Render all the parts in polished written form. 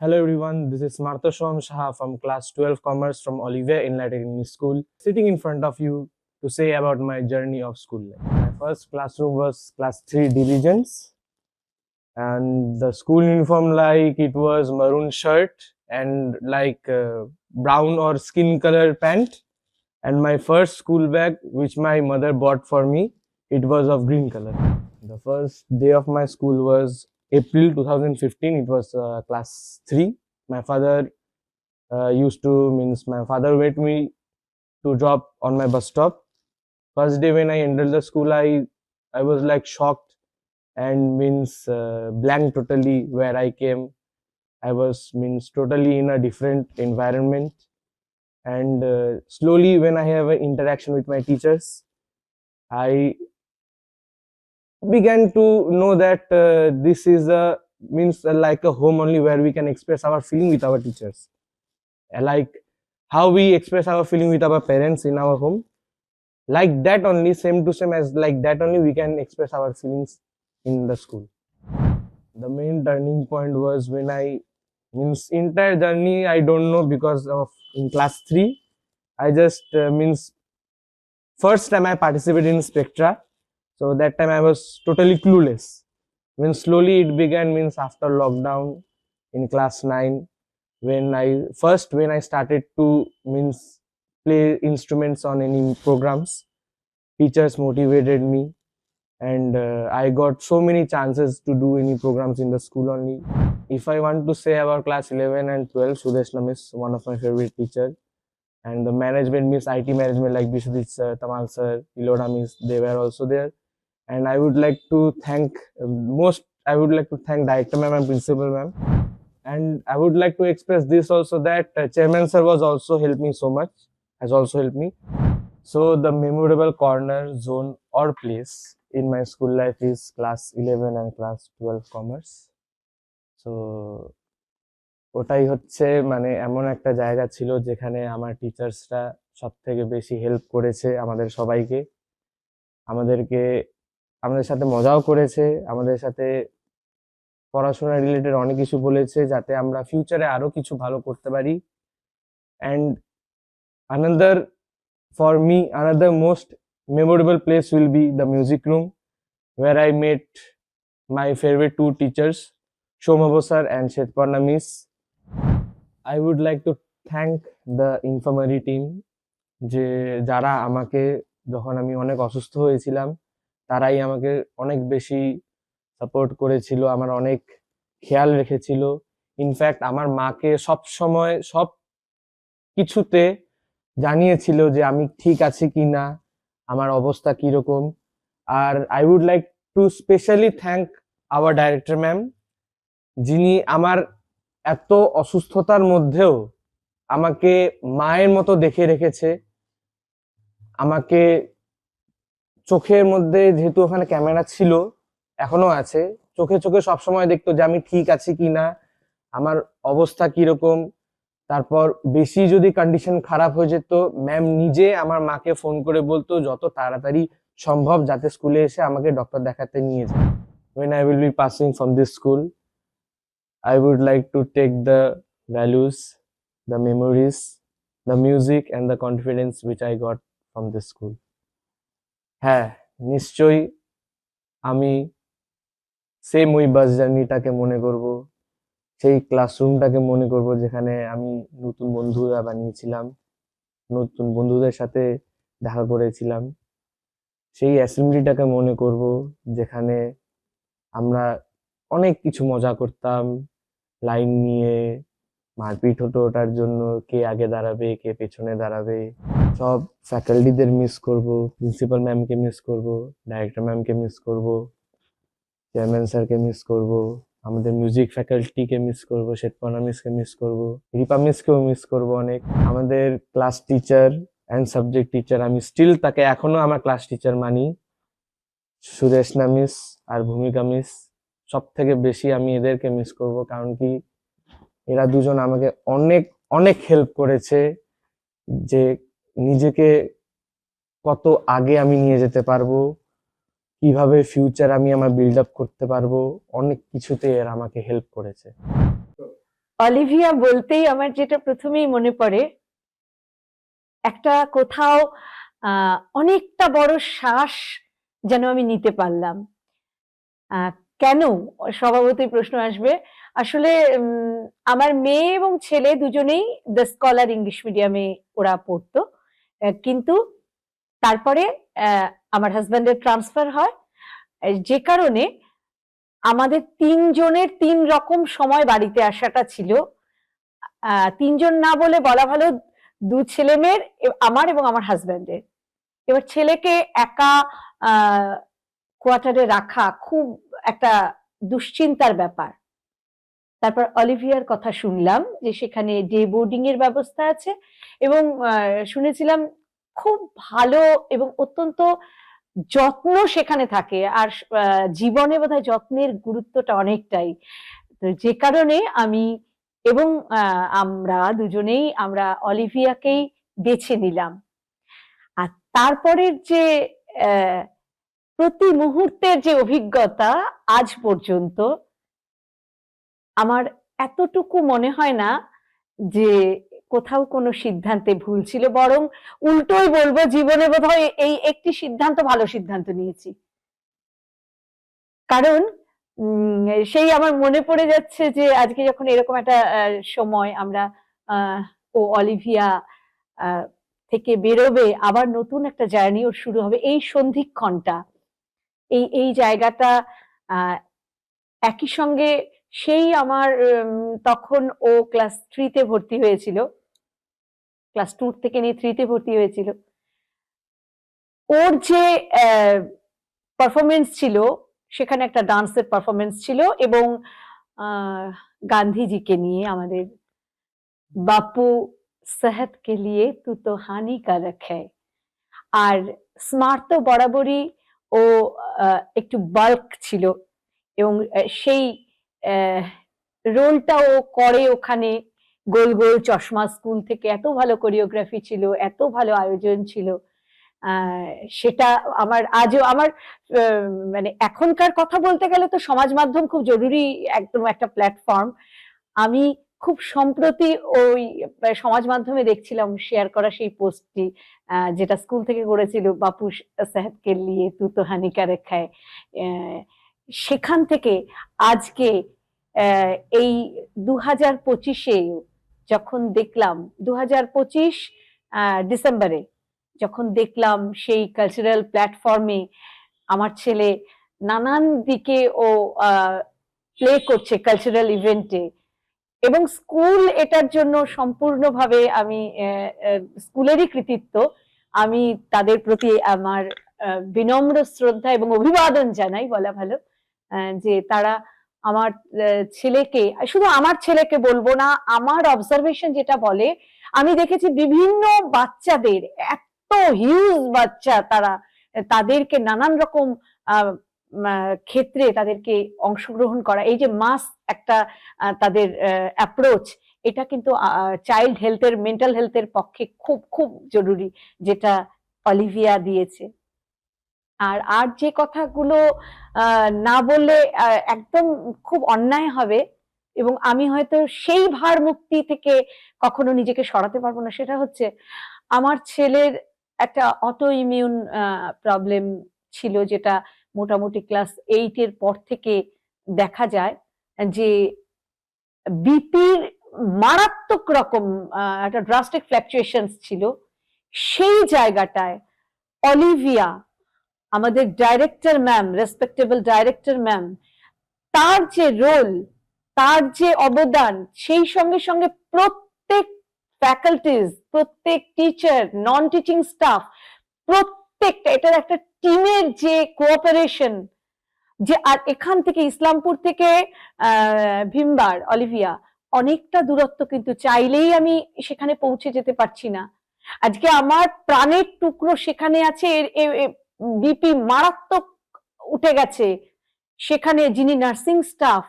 Hello everyone, this is Martha Shwam Shah from class 12 Commerce from Olivier Enlightened English School, sitting in front of you to say about my journey of school life. My first classroom was class 3 divisions, and the school uniform like it was maroon shirt and brown or skin color pant, and my first school bag which my mother bought for me, it was of green color. The first day of my school was April 2015. It was class 3. My father my father wait me to drop on my bus stop. First day when I entered the school, I was like shocked and blank totally where I came. I was totally in a different environment, and slowly when I have an interaction with my teachers, I began to know that this is a like a home only where we can express our feeling with our teachers. Like how we express our feeling with our parents in our home, like that only, same to same as like that only we can express our feelings in the school. The main turning point was when I entire journey I don't know, because of in class 3 I just first time I participated in Spectra, so that time I was totally clueless. When slowly it began after lockdown in class 9, when I started to play instruments on any programs, teachers motivated me, and I got so many chances to do any programs in the school only. If I want to say about class 11 and 12, Sudeshna Miss, one of my favorite teacher, and the management Miss IT management like Bishudit sir, Tamal sir, Iloda Miss, they were also there. And I would like to thank director ma'am and principal ma'am. And I would like to express this also that chairman sir was also helped me so much, has also helped me. So the memorable corner, zone or place in my school life is class 11 and class 12 commerce. So ওটাই হচ্ছে এমন একটা জায়গা ছিল যেখানে আমার টিচার্সরা সব থেকে বেশি হেল্প করেছে আমাদের সবাইকে, আমাদেরকে আমাদের সাথে মজাও করেছে, আমাদের সাথে পড়াশোনা রিলেটেড অনেক কিছু বলেছে যাতে আমরা ফিউচারে আরো কিছু ভালো করতে পারি। And another most memorable place will be the music room, where I met my favorite two teachers, Shomabo sir and Shetparna miss. I would like to thank the infirmary team, যে যারা আমাকে যখন আমি অনেক অসুস্থ হয়েছিলাম তারাই আমাকে অনেক বেশি সাপোর্ট করেছিল, আমার অনেক খেয়াল রেখেছিল। ইনফ্যাক্ট আমার মাকে সব সময় সব কিছুতে জানিয়েছিল যে আমি ঠিক আছি কিনা, আমার অবস্থা কিরকম। আর I would like to specially thank our director ma'am, যিনি আমার এত অসুস্থতার মধ্যেও আমাকে মায়ের মতো দেখে রেখেছে। আমাকে চোখের মধ্যে, যেহেতু ওখানে ক্যামেরা ছিল, এখনো আছে, চোখে চোখে সবসময় দেখতো যে আমি ঠিক আছি কিনা, আমার অবস্থা কিরকম। তারপর বেশি যদি কন্ডিশন খারাপ হয়ে যেত, ম্যাম নিজে আমার মাকে ফোন করে বলতো যত তাড়াতাড়ি সম্ভব যাতে স্কুলে এসে আমাকে ডক্টর দেখাতে নিয়ে যায়। When I will be passing from this school, I would like to take the values, the memories, the music and the confidence which I got from this school. হ্যাঁ, নিশ্চয়ই আমি সেম ওই বাস জার্নিটাকে মনে করব, সেই ক্লাসরুমটাকে মনে করব যেখানে আমি নতুন বন্ধুরা বানিয়েছিলাম, নতুন বন্ধুদের সাথে দেখা করেছিলাম। সেই অ্যাসেম্বলিটাকে মনে করব যেখানে আমরা অনেক কিছু মজা করতাম, লাইন নিয়ে মারপিট হতো ওটার জন্য, কে আগে দাঁড়াবে কে পেছনে দাঁড়াবে। সব ফ্যাকাল্টিদের মিস করব, প্রিন্সিপাল ম্যামকে মিস করব, ডাইরেক্টর ম্যামকে মিস করব, চেয়ারম্যান স্যারকে মিস করব, আমাদের মিউজিক ফ্যাকাল্টিকে মিস করব, শেতপর্ণা মিসকে মিস করব, রিপা মিসকেও মিস করব অনেক। আমাদের class teacher and subject teacher, আমি স্টিল তাকে এখনো আমার ক্লাস টিচার মানি, সুদেশনা মিস আর ভূমিকা মিস। সব থেকে বেশি আমি এদেরকে মিস করব, কারণ কি এরা দুজন আমাকে অনেক অনেক হেল্প করেছে যে নিজেকে কত আগে আমি নিয়ে যেতে পারবো, কিভাবে ফিউচার আমি আমার বিল্ড আপ করতে পারবো, অনেক কিছুতে এরা আমাকে হেল্প করেছে। অলিভিয়া বলতেই আমার যেটা প্রথমেই মনে পড়ে, একটা কোথাও অনেকটা বড় শ্বাস যেন আমি নিতে পারলাম। কেন, স্বভাবতই প্রশ্ন আসবে। আসলে আমার মেয়ে এবং ছেলে দুজনেই দ্য স্কলার ইংলিশ মিডিয়ামে ওরা পড়তো, কিন্তু তারপরে আমার হাজব্যান্ডের ট্রান্সফার হয়, যে কারণে আমাদের তিনজনের তিন রকম সময় বাড়িতে আসাটা ছিল। তিনজন না বলে বলা ভালো, দু ছেলে মেয়ের, আমার এবং আমার হাজব্যান্ডের। এবার ছেলেকে একা কোয়ার্টারে রাখা খুব একটা দুশ্চিন্তার ব্যাপার। তারপর অলিভিয়ার কথা শুনলাম যে সেখানে ডে বোর্ডিং এর ব্যবস্থা আছে, এবং শুনেছিলাম খুব ভালো এবং অত্যন্ত যত্ন সেখানে থাকে। আর জীবনে বোধহয় যত্নের গুরুত্বটা অনেকটাই, তো যে কারণে আমি এবং আমরা দুজনেই আমরা অলিভিয়াকেই বেছে নিলাম। আর তারপরের যে প্রতি মুহূর্তের যে অভিজ্ঞতা, আজ পর্যন্ত আমার এতটুকু মনে হয় না যে কোথাও কোনো সিদ্ধান্তে ভুল ছিল, বরং উল্টোই বলবো, জীবনে বোধহয় এই একটি সিদ্ধান্ত ভালো সিদ্ধান্ত নিয়েছি। কারণ সেই আমার মনে পড়ে যাচ্ছে যে আজকে যখন এরকম একটা সময় আমরা ও অলিভিয়া থেকে বেরোবে, আবার নতুন একটা জার্নি ওর শুরু হবে, এই সন্ধিক্ষণটা, এই জায়গাটা একই সঙ্গে সেই আমার তখন ও ক্লাস 3-তে ভর্তি হয়েছিল, ক্লাস 2 থেকে নিয়ে 3-তে ভর্তি হয়েছিল। ওর যে পারফরমেন্স ছিল, সেখানে একটা ডান্সের পারফরমেন্স ছিল, এবং গান্ধীজিকে নিয়ে আমাদের বাপু সেহত কে লিয়ে তু তো হানিকারক হ্যায়। আর স্মার্ট তো বরাবরই ও একটু বাল্ক ছিল, এবং সেই রোলটা ও করে ওখানে। গোল গোল চশমা, স্কুল থেকে এত ভালো কোরিওগ্রাফি ছিল, এত ভালো আয়োজন ছিল, সেটা আমার আজও আমার মানে এখনকার কথা বলতে গেলে তো সমাজ মাধ্যম খুব জরুরি একদম একটা প্ল্যাটফর্ম। আমি খুব সম্প্রতি ওই সমাজ মাধ্যমে দেখছিলাম শেয়ার করা সেই পোস্টটি, যেটা স্কুল থেকে করেছিল, বাপু সাহেবকে লিয়ে তু তো হানিকারক হ্যায়। সেখান থেকে আজকে এই 2025-এ যখন দেখলাম, 2025 ডিসেম্বরে যখন দেখলাম সেই কালচারাল প্ল্যাটফর্মে আমার ছেলে নানান দিকে ও প্লে করছে কালচারাল ইভেন্টে, এবং স্কুল এটার জন্য সম্পূর্ণভাবে, আমি স্কুলেরই কৃতিত্ব, আমি তাদের প্রতি আমার বিনম্র শ্রদ্ধা এবং অভিবাদন জানাই বলা ভালো, যে তারা আমার ছেলেকে, শুধু আমার ছেলেকে বলবো না, আমার অবজারভেশন যেটা বলে, আমি দেখেছি বিভিন্ন বাচ্চাদের, এত হিউজ বাচ্চা, তাদেরকে নানান রকম ক্ষেত্রে তাদেরকে অংশগ্রহণ করা, এই যে মাস একটা তাদের অ্যাপ্রোচ, এটা কিন্তু চাইল্ড হেলথের, মেন্টাল হেলথের পক্ষে খুব খুব জরুরি, যেটা অলিভিয়া দিয়েছে। আর যে কথাগুলো না বললে একদম খুব অন্যায় হবে, এবং আমি হয়তো সেই ভার মুক্তি থেকে কখনো নিজেকে সরাতে পারবো না, সেটা হচ্ছে আমার ছেলের একটা অটো ইমিউন প্রবলেম ছিল, যেটা মোটামুটি ক্লাস 8-এর পর থেকে দেখা যায়, যে বিপির মারাত্মক রকম একটা ড্রাস্টিক ফ্ল্যাকচুয়েশন ছিল। সেই জায়গাটায় অলিভিয়া, আমাদের director ma'am, respectable director ma'am, তার যে রোল, তার যে অবদান, সেই সঙ্গে সঙ্গে প্রত্যেক ফ্যাকাল্টিজ, প্রত্যেক টিচার, নন টিচিং স্টাফ, প্রত্যেকটা, এটার একটা টিমের যে কোঅপারেশন, যে আর এখান থেকে ইসলামপুর থেকে ভিমবার অলিভিয়া অনেকটা দূরত্ব, কিন্তু চাইলেই আমি সেখানে পৌঁছে যেতে পারছি না। আজকে আমার প্রাণের টুকরো সেখানে আছে, বিপি মারাত্মক উঠে গেছে, সেখানে যিনি নার্সিং স্টাফ,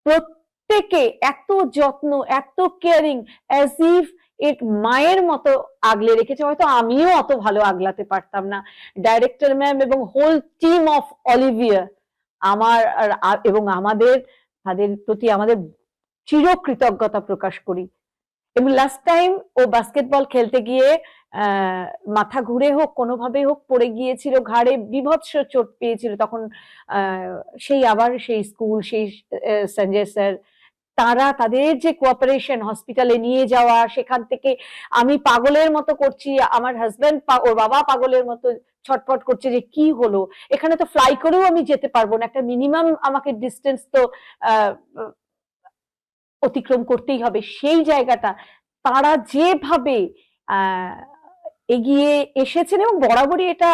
প্রত্যেকে এত যত্ন, এত কেয়ারিং, অ্যাজ ইফ এর মায়ের মতো আগলে রেখেছে। হয়তো আমিও অত ভালো আগলাতে পারতাম না। ডাইরেক্টর ম্যাম এবং হোল টিম অফ অলিভিয়া, আমার এবং আমাদের, তাদের প্রতি আমাদের চিরকৃতজ্ঞতা প্রকাশ করি। এবং লাস্ট টাইম ও বাস্কেটবল খেলতে গিয়ে মাথা ঘুরে হোক কোনোভাবে হোক পড়ে গিয়েছিল, ঘাড়ে বীভৎস চোট পেয়েছিল, তখন সেই আবার সেই স্কুল, সেই সঞ্জয় স্যার, তারা তাদের যে কোঅপারেশন, হসপিটালে নিয়ে যাওয়া, সেখান থেকে আমি পাগলের মতো করছি, আমার হাজবেন্ড ওর বাবা পাগলের মতো ছটফট করছে যে কি হলো, এখানে তো ফ্লাই করেও আমি যেতে পারবো না, একটা মিনিমাম আমাকে ডিস্টেন্স তো অতিক্রম করতেই হবে। সেই জায়গাটা তারা যেভাবে এগিয়ে এসেছেন, এবং বরাবরই এটা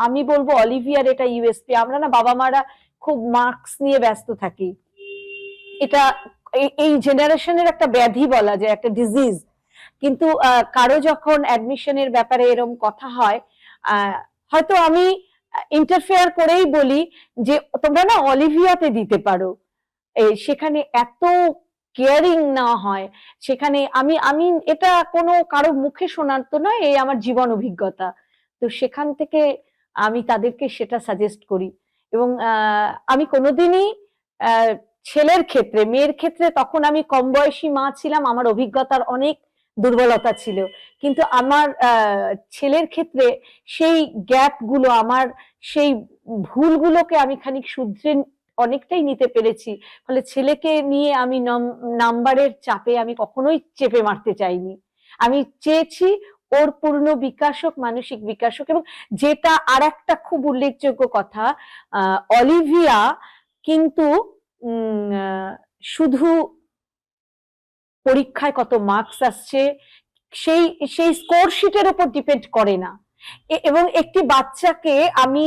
আমি বলবো অলিভিয়ার এটা ইউএসপি, আমরা না বাবা মারা খুব মার্কস নিয়ে ব্যস্ত থাকি, এটা এই জেনারেশনের একটা ব্যাধি বলা যায়, একটা ডিজিজ। কিন্তু কারো যখন অ্যাডমিশনের ব্যাপারে এরকম কথা হয়, হয়তো আমি ইন্টারফেয়ার করেই বলি যে তোমরা না অলিভিয়াতে দিতে পারো, সেখানে এত কেয়ারিং না হয়, সেখানে আমি আমি এটা কোনো কারো মুখে শোনার তো নয়, এই আমার জীবন অভিজ্ঞতা, তো সেখান থেকে আমি তাদেরকে সেটা সাজেস্ট করি। এবং আমি কোনোদিনই ছেলের ক্ষেত্রে, মেয়ের ক্ষেত্রে তখন আমি কম বয়সী মা ছিলাম, আমার অভিজ্ঞতার অনেক দুর্বলতা ছিল, কিন্তু আমার ছেলের ক্ষেত্রে সেই গ্যাপ গুলো, আমার সেই ভুলগুলোকে আমি খানিক শুধরে অনেকটাই নিতে পেরেছি। ফলে ছেলেকে নিয়ে আমি নাম্বারের চাপে আমি কখনোই চেপে মারতে চাইনি, আমি চেয়েছি ওর পূর্ণ বিকাশ হোক, মানসিক বিকাশ হোক। এবং যেটা আর একটা খুব উল্লেখযোগ্য কথা, অলিভিয়া কিন্তু শুধু পরীক্ষায় কত মার্কস আসছে সেই সেই স্কোর শিটের উপর ডিপেন্ড করে না। এবং একটি বাচ্চাকে আমি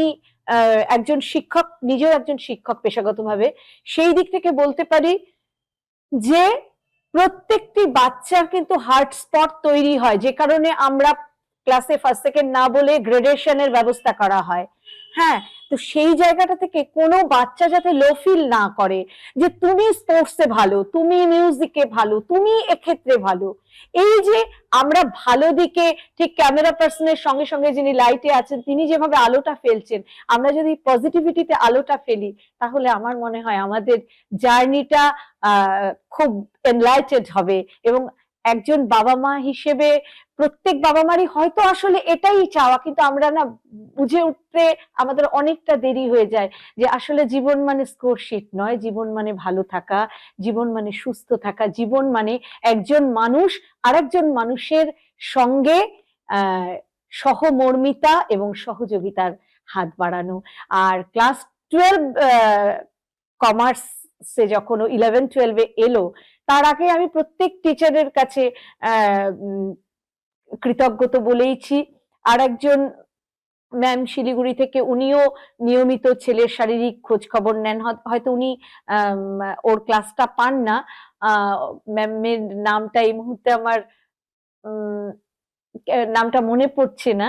একজন শিক্ষক, নিজেও একজন শিক্ষক পেশাগতভাবে, সেই দিক থেকে বলতে পারি যে প্রত্যেকটি বাচ্চার কিন্তু হার্ট স্পট তৈরি হয়, যে কারণে আমরা ক্লাসে ফার্স্ট সেকেন্ড না বলে গ্রেডেশনের ব্যবস্থা করা হয়। হ্যাঁ, তো সেই জায়গাটা থেকে কোনো বাচ্চা যাতে লো ফিল না করে যে তুমি স্পোর্টসে ভালো, তুমি মিউজিকে ভালো, তুমি এক্ষেত্রে ভালো। এই যে আমরা ভালো দিকে, ঠিক ক্যামেরা পার্সনের সঙ্গে সঙ্গে যিনি লাইটে আছেন তিনি যেভাবে আলোটা ফেলছেন, আমরা যদি পজিটিভিটিতে আলোটা ফেলি, তাহলে আমার মনে হয় আমাদের জার্নিটা খুব এনলাইটেড হবে। এবং একজন বাবা মা হিসেবে প্রত্যেক বাবা মারই হয়তো আসলে এটাই চাওয়া, কিন্তু আমরা না বুঝে উঠতে আমাদের অনেকটা দেরি হয়ে যায় যে আসলে জীবন মানে স্কোর শিট নয়, জীবন মানে ভালো থাকা, জীবন মানে সুস্থ থাকা, জীবন মানে একজন মানুষ আরেকজন মানুষের সঙ্গে সহমর্মিতা এবং সহযোগিতার হাত বাড়ানো। আর ক্লাস 12 কমার্সে যখন 11-12 এলো, তার আগে আমি প্রত্যেক টিচারের কাছে কৃতজ্ঞ তো বলেইছি। আর একজন ম্যাম শিলিগুড়ি থেকে, উনিও নিয়মিত ছেলের শারীরিক খোঁজ খবর নেন, হয়তো উনি ওর ক্লাসটা পান না, ম্যামের নামটা এই মুহূর্তে আমার নামটা মনে পড়ছে না,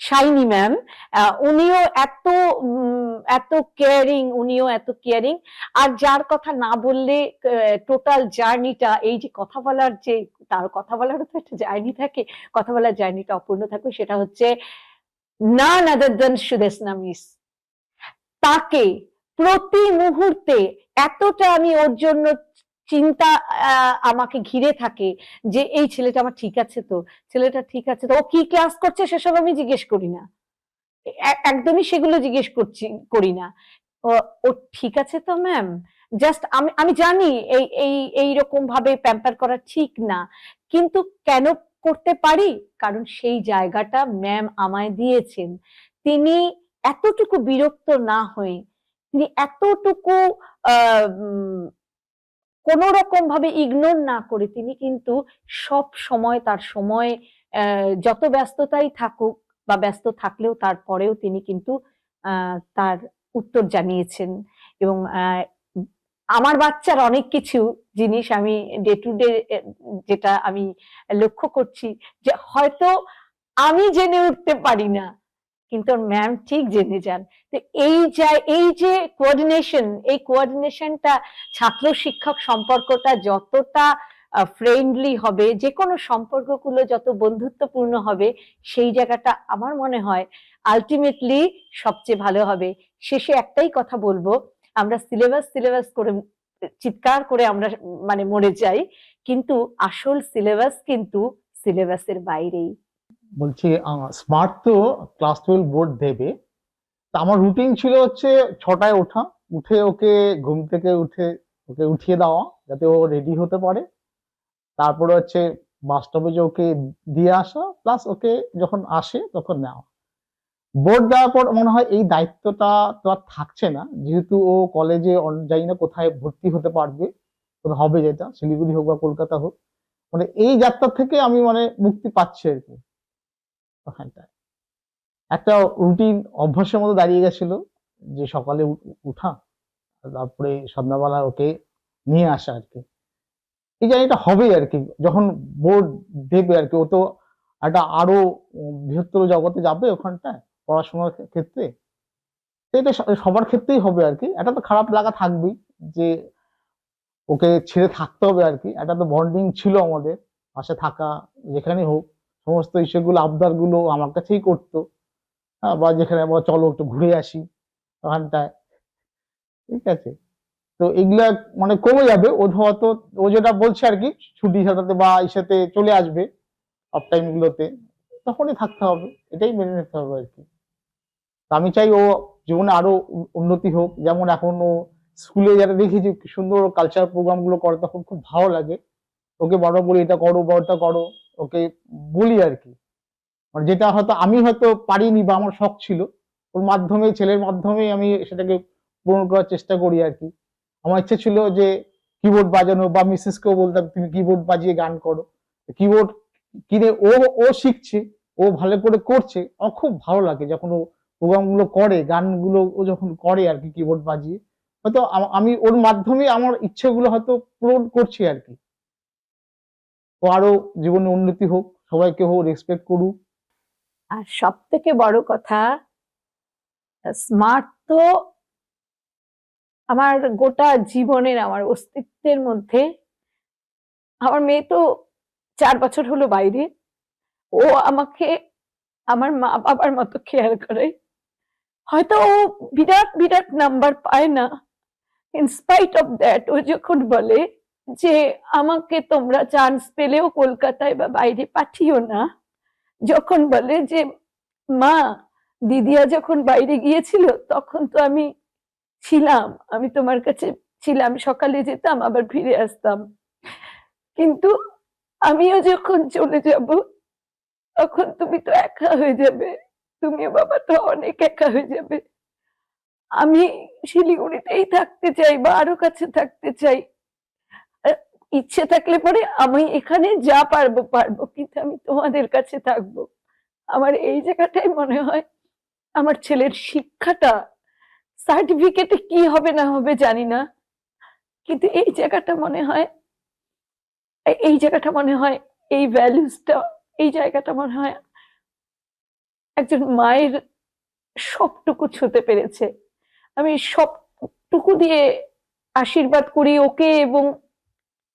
শাইনি ম্যাম, উনিও এত কেয়ারিং, উনিও এত কেয়ারিং। আর যার কথা না বললে টোটাল জার্নিটা, এই যে কথা বলার যে, তার কথা বলারও তো একটা জার্নি থাকে, কথা বলার জার্নিটা অপূর্ণ থাকবে, সেটা হচ্ছে none other than Sudeshna miss. তাকে প্রতি মুহূর্তে এতটা আমি ওর জন্য চিন্তা আমাকে ঘিরে থাকে যে এই ছেলেটা আমার ঠিক আছে তো, ছেলেটা ঠিক আছে তো, ও কি ক্লাস করছে সেসব আমি জিজ্ঞেস করি না, একদমই সেগুলো জিজ্ঞেস করি না, ও ঠিক আছে তো ম্যাম, জাস্ট আমি জানি এইরকম ভাবে প্যাম্পার করা ঠিক না, কিন্তু কেন করতে পারি, কারণ সেই জায়গাটা ম্যাম আমায় দিয়েছেন। তিনি এতটুকু বিরক্ত না হয়ে, তিনি এতটুকু কোন রকম ভাবে ইগনোর না করে, তিনি কিন্তু সব সময় তার সময়, যত ব্যস্ততাই থাকুক বা ব্যস্ত থাকলেও তারপরেও তিনি কিন্তু তার উত্তর জানিয়েছেন। এবং আমার বাচ্চার অনেক কিছু জিনিস আমি ডে টু ডে যেটা আমি লক্ষ্য করছি যে হয়তো আমি জেনে উঠতে পারি না, কিন্তু ম্যাম ঠিক জেনে যান। তো এই যে কোঅর্ডিনেশনটা, ছাত্র শিক্ষক সম্পর্কটা যতটা ফ্রেন্ডলি হবে, যে কোনো সম্পর্কগুলো যত বন্ধুত্বপূর্ণ হবে, সেই জায়গাটা আমার মনে হয় আলটিমেটলি সবচেয়ে ভালো হবে। শেষে একটাই কথা বলবো, আমরা সিলেবাস করে চিৎকার করে আমরা মানে মরে যাই, কিন্তু আসল সিলেবাস কিন্তু সিলেবাসের বাইরেই। বলছি স্মার্ট তো ক্লাস 12 বোর্ড দেবে, তা আমার রুটিন ছিল হচ্ছে 6টায় ওঠা, উঠে ওকে ঘুম থেকে ওকে উঠিয়ে দেওয়া যাতে ও রেডি হতে পারে, তারপরে হচ্ছে বাস স্টপে যে ওকে দিয়ে আসা, প্লাস ওকে যখন আসে তখন নেওয়া। বোর্ড দেওয়ার পর মনে হয় এই দায়িত্বটা তো আর থাকছে না, যেহেতু ও কলেজে জানি না কোথায় ভর্তি হতে পারবে, কোথাও হবে, যেটা শিলিগুড়ি হোক বা কলকাতা হোক, মানে এই যাত্রা থেকে আমি মানে মুক্তি পাচ্ছি আর কি। ওখানটায় একটা রুটিন অভ্যাসের মতো দাঁড়িয়ে গেছিল, যে সকালে উঠা, তারপরে সন্ধ্যাবেলা ওকে নিয়ে আসা আর কি। এই জার্নিটা হবেই আর কি, যখন বোর্ড দেবে আর কি, ও তো একটা আরো বৃহত্তর জগতে যাবে ওখানটায় পড়াশোনার ক্ষেত্রে। তো এটা সবার ক্ষেত্রেই হবে আর কি। একটা তো খারাপ লাগা থাকবেই যে ওকে ছেড়ে থাকতে হবে আর কি, একটা তো বন্ডিং ছিল আমাদের, পাশে থাকা, যেখানে হোক সমস্ত ইস্যুগুলো আবদার গুলো আমার কাছেই করতো। বা যেখানে আবার চলো একটু ঘুরে আসি ওখানটায়, ঠিক আছে। তো এগুলা মানে কমে যাবে, ও হয়তো ও যেটা বলছে আর কি, ছুটি ছাটাতে বা ইসেতে চলে আসবে অফ টাইম গুলোতে, তখনই থাকতে হবে, এটাই মেনে নিতে হবে আর কি। তো আমি চাই ও জীবনে আরো উন্নতি হোক, যেমন এখন ও স্কুলে যারা দেখেছি কি সুন্দর কালচার প্রোগ্রাম গুলো করে, তখন খুব ভালো লাগে। ওকে বড় বলি এটা করো বা ওটা করো, ওকে বলি আর কি, মানে যেটা হয়তো আমি হয়তো পারিনি বা আমার শখ ছিল, ওর মাধ্যমে, ছেলের মাধ্যমে আমি সেটাকে পূরণ করার চেষ্টা করি আর কি। আমার ইচ্ছে ছিল যে কিবোর্ড বাজানো, বা মিসেসকেও বলতাম তুমি কিবোর্ড বাজিয়ে গান করো। কিবোর্ড কিনে ও শিখছে, ও ভালো করে করছে, আমার খুব ভালো লাগে যখন ও প্রোগ্রাম গুলো করে, গানগুলো ও যখন করে আর কি কিবোর্ড বাজিয়ে। হয়তো আমি ওর মাধ্যমে আমার ইচ্ছেগুলো হয়তো পূরণ করছি আর কি। ও আরো জীবনে উন্নতি হোক, সবাইকে হোক রেসপেক্ট করুক। আর সব থেকে বড় কথা, স্মার্ট তো আমার গোটা জীবনের, আমার অস্তিত্বের মধ্যে। আমার মেয়ে তো 4 বছর হলো বাইরে, ও আমাকে আমার মা বাবার মতো কেয়ার করে। হয়তো ও বিরাট বিরাট নাম্বার পায় না, ইনস্পাইট অফ দ্যাট ও যখন বলে যে আমাকে তোমরা চান্স পেলেও কলকাতায় বা বাইরে পাঠিও না, যখন বলে যে মা দিদিয়া যখন বাইরে গিয়েছিল তখন তো আমি ছিলাম, আমি তোমার কাছে ছিলাম, সকালে যেতাম আবার ফিরে আসতাম, কিন্তু আমিও যখন চলে যাব তখন তুমি তো একা হয়ে যাবে, তুমিও বাবা তো অনেক একা হয়ে যাবে। আমি শিলিগুড়িতেই থাকতে চাই বা আরো কাছে থাকতে চাই, ইচ্ছে থাকলে পরে আমি এখানে যা পারবো পারবো, কিন্তু আমি তোমাদের কাছে থাকবো। আমার এই জায়গাটাই মনে হয় আমার ছেলের শিক্ষাটা, সার্টিফিকেটে কি হবে না হবে জানি না, কিন্তু এই জায়গাটা মনে হয়, এই জায়গাটা মনে হয়, এই ভ্যালুসটা, এই জায়গাটা মনে হয় একজন মায়ের সবটুকু ছুঁতে পেরেছে। আমি সবটুকু দিয়ে আশীর্বাদ করি ওকে, এবং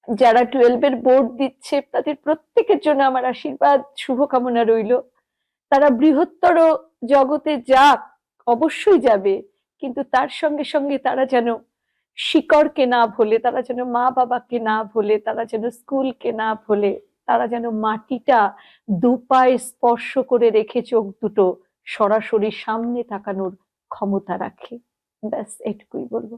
যারা 12 বোর্ড দিচ্ছে তাদের প্রত্যেকের জন্য আমার আশীর্বাদ, শুভকামনা রইল। তারা বৃহত্তর জগতে যাক, অবশ্যই যাবে, কিন্তু তার সঙ্গে সঙ্গে তারা যেন শিকড়কে না ভোলে, তারা যেন মা বাবাকে না ভোলে, তারা যেন স্কুলকে না ভোলে, তারা যেন মাটিটা দুপায়ে স্পর্শ করে রেখে চোখ দুটো সরাসরি সামনে তাকানোর ক্ষমতা রাখে। ব্যাস এটুকুই বলবো।